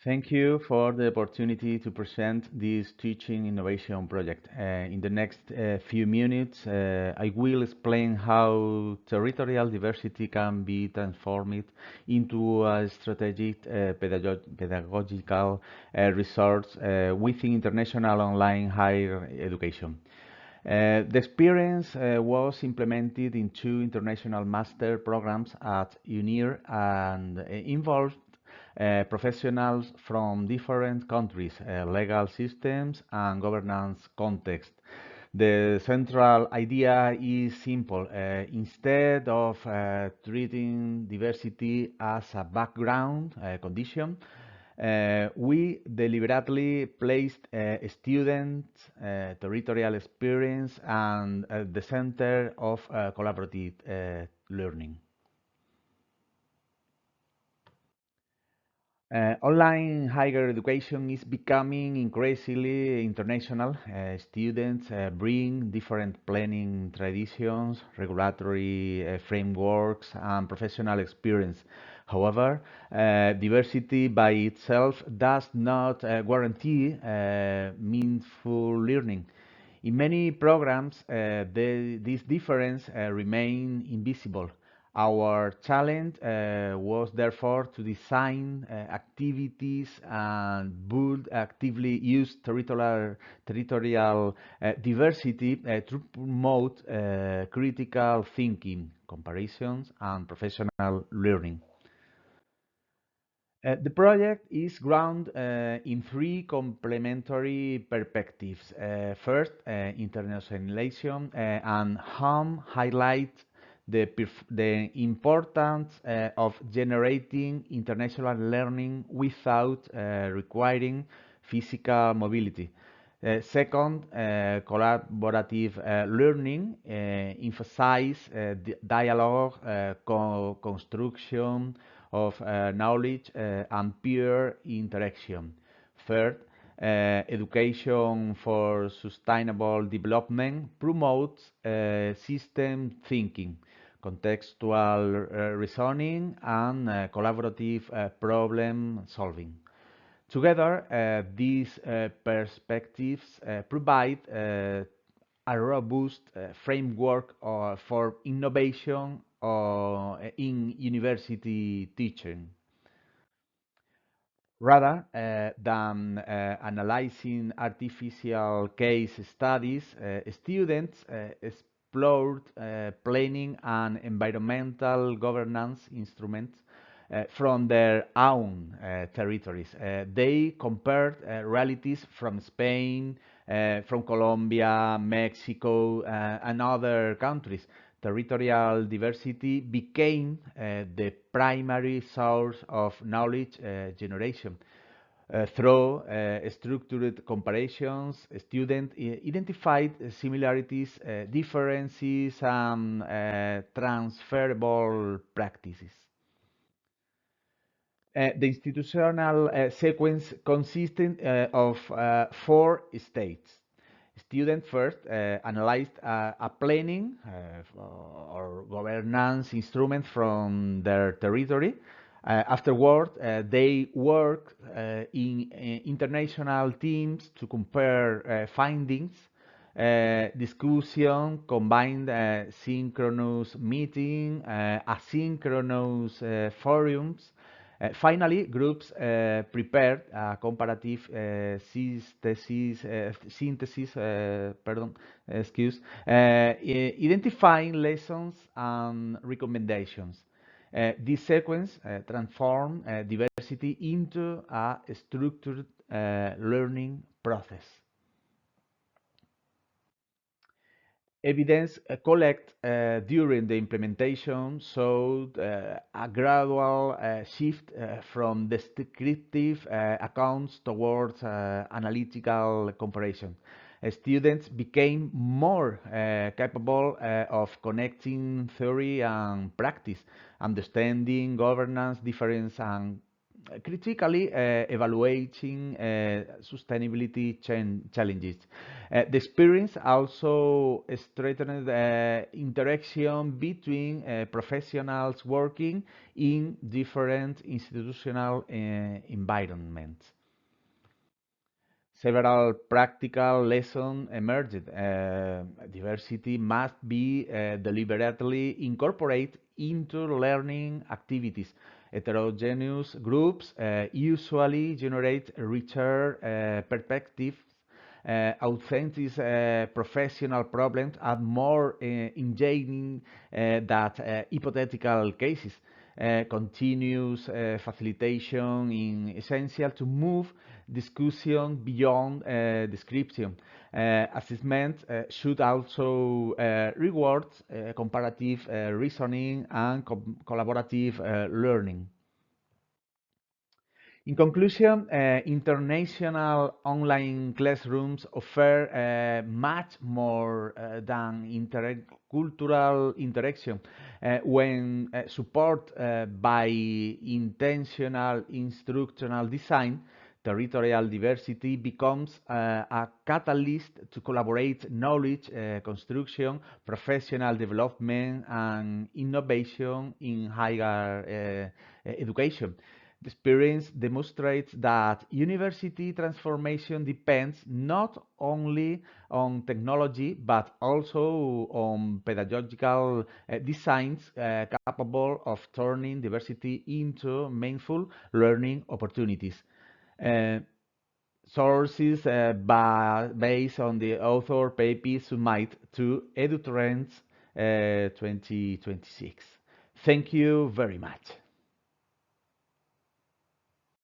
Thank you for the opportunity to present this teaching innovation project. In the next few minutes, I will explain how territorial diversity can be transformed into a strategic pedagogical resource within international online higher education. The experience was implemented in two international master programs at UNIR and involved professionals from different countries, legal systems, and governance context. The central idea is simple. Instead of treating diversity as a background condition, we deliberately placed students' territorial experience and at the center of collaborative learning. Online higher education is becoming increasingly international. Students bring different planning traditions, regulatory frameworks, and professional experience. However, diversity by itself does not guarantee meaningful learning. In many programs, this difference remain invisible. Our challenge was therefore to design activities and build actively use territorial diversity to promote critical thinking, comparisons, and professional learning. The project is grounded in three complementary perspectives. First, internationalization and home highlights the importance of generating international learning without requiring physical mobility. Second, collaborative learning emphasize dialogue, construction of knowledge and peer interaction. Third, education for sustainable development promotes system thinking, contextual reasoning, and collaborative problem solving. Together, these perspectives provide a robust framework for innovation in university teaching. Rather than analyzing artificial case studies, students explored planning and environmental governance instruments from their own territories. They compared realities from Spain, from Colombia, Mexico, and other countries. Territorial diversity became the primary source of knowledge generation. Through structured comparisons, students identified similarities, differences, and transferable practices. The institutional sequence consisted of four states. Students first analyzed a planning or governance instrument from their territory. Afterward, they worked in international teams to compare findings. Discussion combined synchronous meeting, asynchronous forums. Finally, groups prepared a comparative identifying lessons and recommendations. This sequence transformed diversity into a structured learning process. Evidence collect during the implementation showed a gradual shift from descriptive accounts towards analytical comparison. Students became more capable of connecting theory and practice, understanding governance difference and critically evaluating sustainability challenges. The experience also strengthened interaction between professionals working in different institutional environments. Several practical lessons emerged. Diversity must be deliberately incorporated into learning activities. Heterogeneous groups usually generate richer perspectives, authentic professional problems are more engaging than hypothetical cases. Continuous facilitation is essential to move discussion beyond description. Assessment should also reward comparative reasoning and collaborative learning. In conclusion, international online classrooms offer much more than intercultural interaction. When supported by intentional instructional design, territorial diversity becomes a catalyst to collaborate knowledge construction, professional development, and innovation in higher education. The experience demonstrates that university transformation depends not only on technology but also on pedagogical designs capable of turning diversity into meaningful learning opportunities. Uh, Sources based on the author paper submit to EDUTRENDS 2026. Thank you very much.